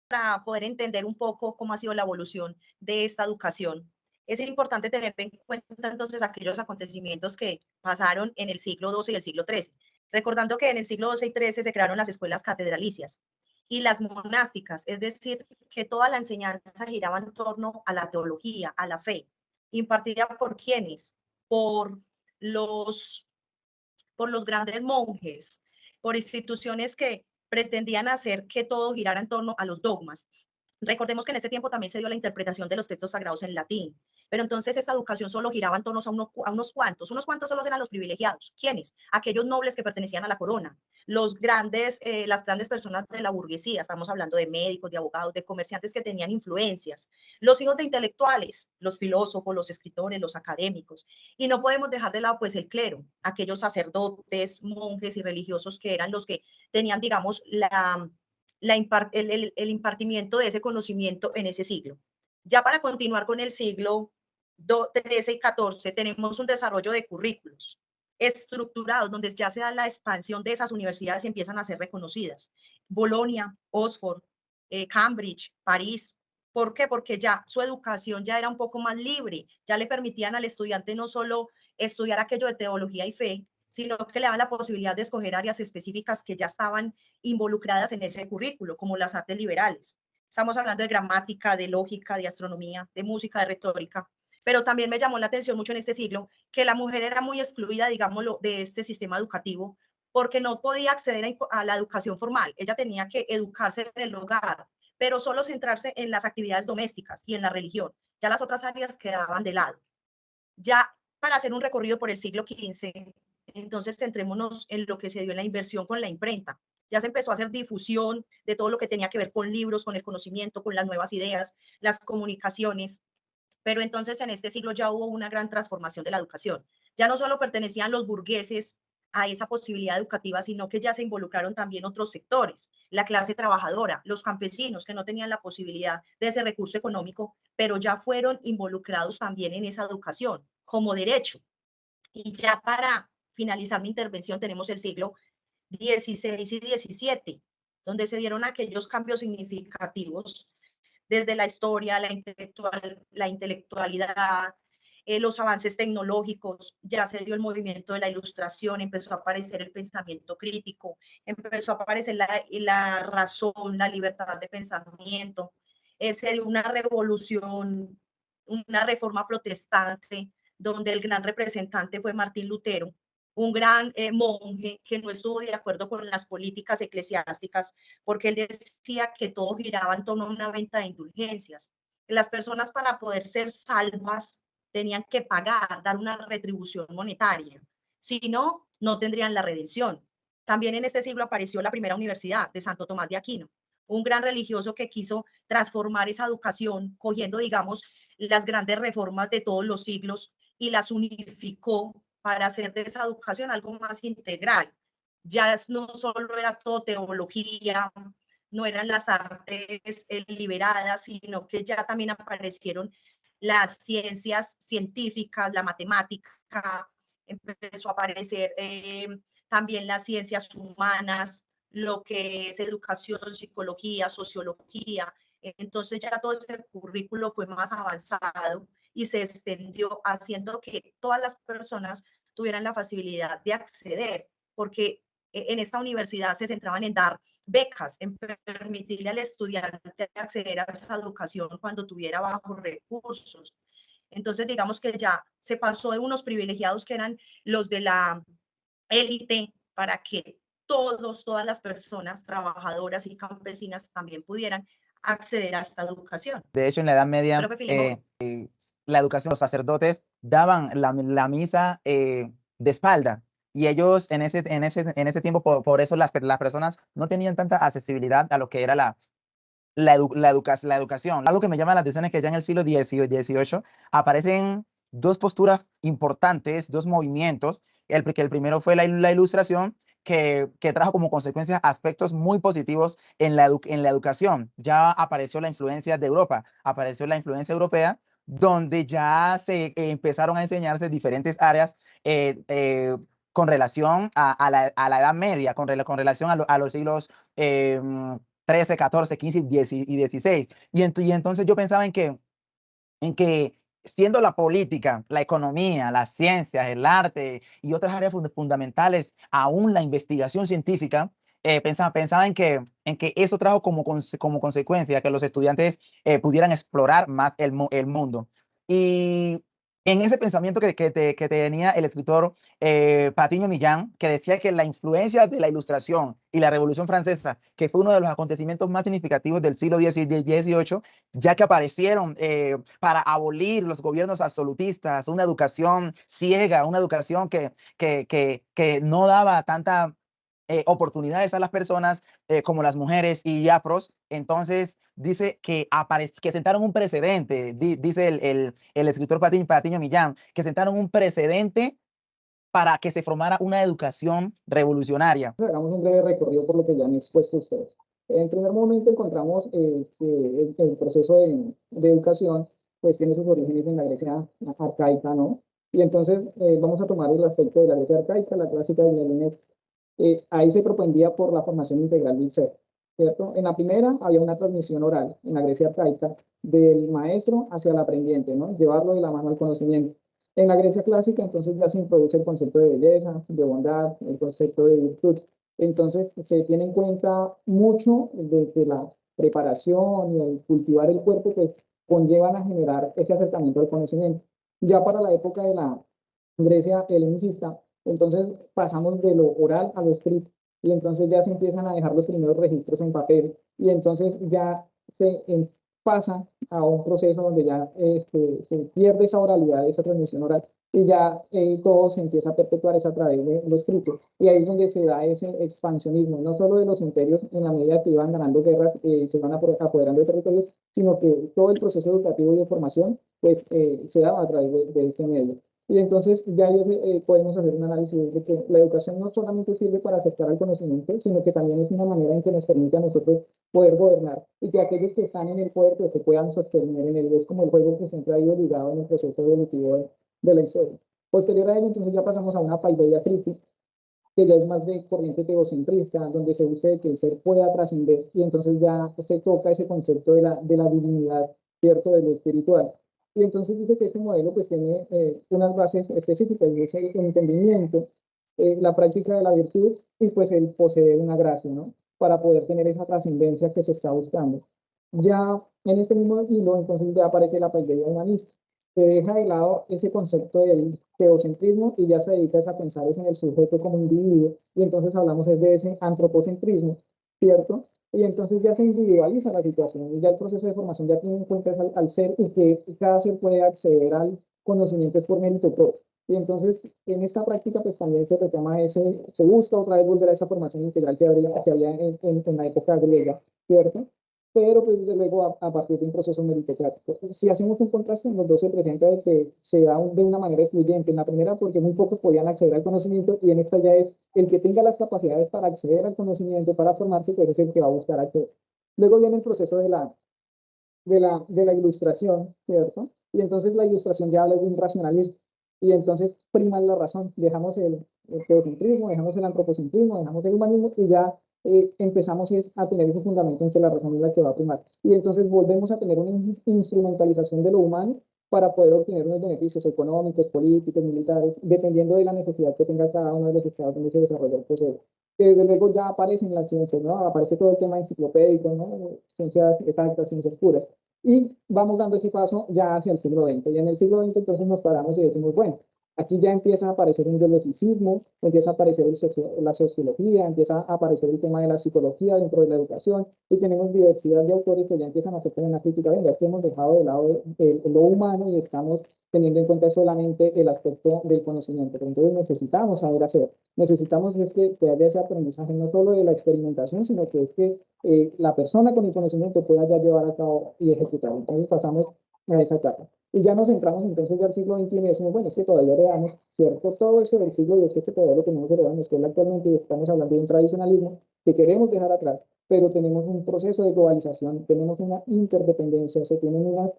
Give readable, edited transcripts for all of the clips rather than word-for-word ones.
para poder entender un poco cómo ha sido la evolución de esta educación, es importante tener en cuenta entonces aquellos acontecimientos que pasaron en el siglo XII y el siglo XIII, recordando que en el siglo XII y XIII se crearon las escuelas catedralicias y las monásticas, es decir, que toda la enseñanza giraba en torno a la teología, a la fe, impartida por quienes, por los, por los grandes monjes, por instituciones que pretendían hacer que todo girara en torno a los dogmas. Recordemos que en ese tiempo también se dio la interpretación de los textos sagrados en latín, pero entonces esa educación solo giraba en torno a unos cuantos solo eran los privilegiados. ¿Quiénes? Aquellos nobles que pertenecían a la corona, las grandes personas de la burguesía, estamos hablando de médicos, de abogados, de comerciantes que tenían influencias, los hijos de intelectuales, los filósofos, los escritores, los académicos, y no podemos dejar de lado pues el clero, aquellos sacerdotes, monjes y religiosos que eran los que tenían, digamos, el impartimiento de ese conocimiento en ese siglo. Ya para continuar con el siglo XIII y XIV, tenemos un desarrollo de currículos estructurados, donde ya se da la expansión de esas universidades y empiezan a ser reconocidas. Bolonia, Oxford, Cambridge, París. ¿Por qué? Porque ya su educación ya era un poco más libre, ya le permitían al estudiante no solo estudiar aquello de teología y fe, sino que le daban la posibilidad de escoger áreas específicas que ya estaban involucradas en ese currículo, como las artes liberales. Estamos hablando de gramática, de lógica, de astronomía, de música, de retórica. Pero también me llamó la atención mucho en este siglo que la mujer era muy excluida, digámoslo, de este sistema educativo, porque no podía acceder a la educación formal. Ella tenía que educarse en el hogar, pero solo centrarse en las actividades domésticas y en la religión. Ya las otras áreas quedaban de lado. Ya para hacer un recorrido por el siglo XV, entonces centrémonos en lo que se dio en la inversión con la imprenta. Ya se empezó a hacer difusión de todo lo que tenía que ver con libros, con el conocimiento, con las nuevas ideas, las comunicaciones. Pero entonces en este siglo ya hubo una gran transformación de la educación. Ya no solo pertenecían los burgueses a esa posibilidad educativa, sino que ya se involucraron también otros sectores, la clase trabajadora, los campesinos que no tenían la posibilidad de ese recurso económico, pero ya fueron involucrados también en esa educación como derecho. Y ya para finalizar mi intervención tenemos el siglo XVI y XVII, donde se dieron aquellos cambios significativos desde la historia, la intelectualidad, los avances tecnológicos, ya se dio el movimiento de la ilustración, empezó a aparecer el pensamiento crítico, empezó a aparecer la razón, la libertad de pensamiento, se dio una revolución, una reforma protestante, donde el gran representante fue Martín Lutero, un gran monje que no estuvo de acuerdo con las políticas eclesiásticas, porque él decía que todo giraba en torno a una venta de indulgencias. Las personas para poder ser salvas tenían que pagar, dar una retribución monetaria. Si no, no tendrían la redención. También en este siglo apareció la primera universidad de Santo Tomás de Aquino, un gran religioso que quiso transformar esa educación, cogiendo, digamos, las grandes reformas de todos los siglos y las unificó para hacer de esa educación algo más integral. Ya no solo era todo teología, no eran las artes liberadas, sino que ya también aparecieron las ciencias científicas, la matemática, empezó a aparecer también las ciencias humanas, lo que es educación, psicología, sociología. Entonces ya todo ese currículo fue más avanzado y se extendió haciendo que todas las personas tuvieran la facilidad de acceder, porque en esta universidad se centraban en dar becas, en permitirle al estudiante acceder a esa educación cuando tuviera bajos recursos. Entonces, digamos que ya se pasó de unos privilegiados que eran los de la élite para que todas las personas trabajadoras y campesinas también pudieran acceder a esta educación. De hecho, en la Edad Media, Profe Filemón. la educación, los sacerdotes daban la misa de espalda. Y ellos en ese tiempo, por eso las personas no tenían tanta accesibilidad a lo que era la educación. Algo que me llama la atención es que ya en el siglo XVIII aparecen dos posturas importantes, dos movimientos. Que el primero fue la Ilustración, que trajo como consecuencia aspectos muy positivos en la educación. Ya apareció la influencia de Europa, apareció la influencia europea, donde ya se empezaron a enseñarse diferentes áreas con relación a la Edad Media, con relación a los siglos 13, 14, 15 y 16. Y entonces yo pensaba en que siendo la política, la economía, las ciencias, el arte y otras áreas fundamentales, aún la investigación científica, pensaba en que eso trajo como consecuencia que los estudiantes pudieran explorar más el mundo. Y en ese pensamiento que tenía el escritor Patiño Millán, que decía que la influencia de la Ilustración y la Revolución Francesa, que fue uno de los acontecimientos más significativos del siglo XVIII, ya que aparecieron para abolir los gobiernos absolutistas, una educación ciega, una educación que no daba tanta oportunidades a las personas como las mujeres y afros. Entonces dice que sentaron un precedente, dice el escritor Patiño Millán, que sentaron un precedente para que se formara una educación revolucionaria. Hagamos un breve recorrido por lo que ya han expuesto ustedes. En primer momento encontramos que el proceso de educación pues tiene sus orígenes en la Grecia arcaica, ¿no? Y entonces vamos a tomar el aspecto de la Grecia arcaica, la clásica de Lenin. Ahí se propendía por la formación integral del ser, ¿cierto? En la primera había una transmisión oral en la Grecia arcaica del maestro hacia el aprendiente, ¿no? Llevarlo de la mano al conocimiento. En la Grecia clásica, entonces ya se introduce el concepto de belleza, de bondad, el concepto de virtud. Entonces se tiene en cuenta mucho de que la preparación y el cultivar el cuerpo que conllevan a generar ese acercamiento al conocimiento. Ya para la época de la Grecia helenicista, entonces pasamos de lo oral a lo escrito y entonces ya se empiezan a dejar los primeros registros en papel y entonces ya se pasa a un proceso donde ya se pierde esa oralidad, esa transmisión oral y ya todo se empieza a perpetuar es a través de lo escrito. Y ahí es donde se da ese expansionismo, no solo de los imperios en la medida que iban ganando guerras, se van apoderando de territorios, sino que todo el proceso educativo y de formación pues se da a través de este medio. Y entonces ya podemos hacer un análisis de que la educación no solamente sirve para aceptar el conocimiento, sino que también es una manera en que nos permite a nosotros poder gobernar y que aquellos que están en el poder pues, se puedan sostener en él. Es como el juego que siempre ha ido ligado en el proceso evolutivo de la historia. Posterior a ello, entonces ya pasamos a una paideia Christi, que ya es más de corriente teocentrista, donde se busca que el ser pueda trascender y entonces ya se toca ese concepto de la divinidad, ¿cierto?, de lo espiritual. Y entonces dice que este modelo pues tiene unas bases específicas, y es el entendimiento, la práctica de la virtud y pues el poseer una gracia, ¿no? Para poder tener esa trascendencia que se está buscando. Ya en este mismo hilo, entonces ya aparece la paideia humanista. Se deja de lado ese concepto del teocentrismo y ya se dedica a pensar en el sujeto como individuo, y entonces hablamos de ese antropocentrismo, ¿cierto? Y entonces ya se individualiza la situación y ya el proceso de formación ya tiene en cuenta al ser y que cada ser puede acceder al conocimiento por mérito propio. Y entonces en esta práctica pues también se retoma se busca otra vez volver a esa formación integral que había en la época griega, ¿cierto? Pero pues desde luego a partir de un proceso meritocrático. Si hacemos un contraste, en los dos se presenta de que se da de una manera excluyente. En la primera porque muy pocos podían acceder al conocimiento y en esta ya es el que tenga las capacidades para acceder al conocimiento, para formarse, pues es el que va a buscar acceder. Luego viene el proceso de la ilustración, ¿cierto? Y entonces la ilustración ya habla de un racionalismo y entonces prima la razón. Dejamos el teocentrismo, dejamos el antropocentrismo, dejamos el humanismo y ya empezamos a tener ese fundamento en que la razón es la que va a primar. Y entonces volvemos a tener una instrumentalización de lo humano para poder obtener unos beneficios económicos, políticos, militares, dependiendo de la necesidad que tenga cada uno de los estados donde se desarrolla el proceso. Que desde luego ya aparecen las ciencias, ¿no? Aparece todo el tema enciclopédico, ¿no? Ciencias exactas, ciencias puras. Y vamos dando ese paso ya hacia el siglo XX. Y en el siglo XX entonces nos paramos y decimos, bueno, aquí ya empieza a aparecer un biologicismo, empieza a aparecer la sociología, empieza a aparecer el tema de la psicología dentro de la educación y tenemos diversidad de autores que ya empiezan a hacer una crítica. Venga, es que hemos dejado de lado lo humano y estamos teniendo en cuenta solamente el aspecto del conocimiento. Pero entonces necesitamos saber hacer, necesitamos es que haya ese aprendizaje no solo de la experimentación, sino que es que la persona con el conocimiento pueda ya llevar a cabo y ejecutar. Entonces pasamos a esa etapa. Y ya nos entramos entonces ya al siglo XXI y decimos, bueno, es que todavía heredamos, ¿cierto? Todo eso del siglo XVIII que todavía lo tenemos heredado en la escuela actualmente y estamos hablando de un tradicionalismo que queremos dejar atrás, pero tenemos un proceso de globalización, tenemos una interdependencia, se tienen unas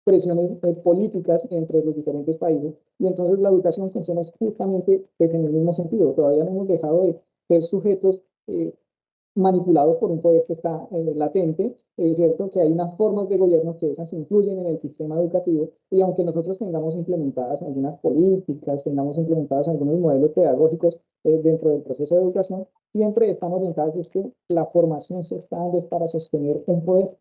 presiones políticas entre los diferentes países y entonces la educación funciona justamente pues, en el mismo sentido. Todavía no hemos dejado de ser sujetos manipulados por un poder que está latente, es cierto que hay unas formas de gobierno que esas influyen en el sistema educativo, y aunque nosotros tengamos implementadas algunas políticas, tengamos implementados algunos modelos pedagógicos dentro del proceso de educación, siempre están orientadas es que la formación se está dando para sostener un poder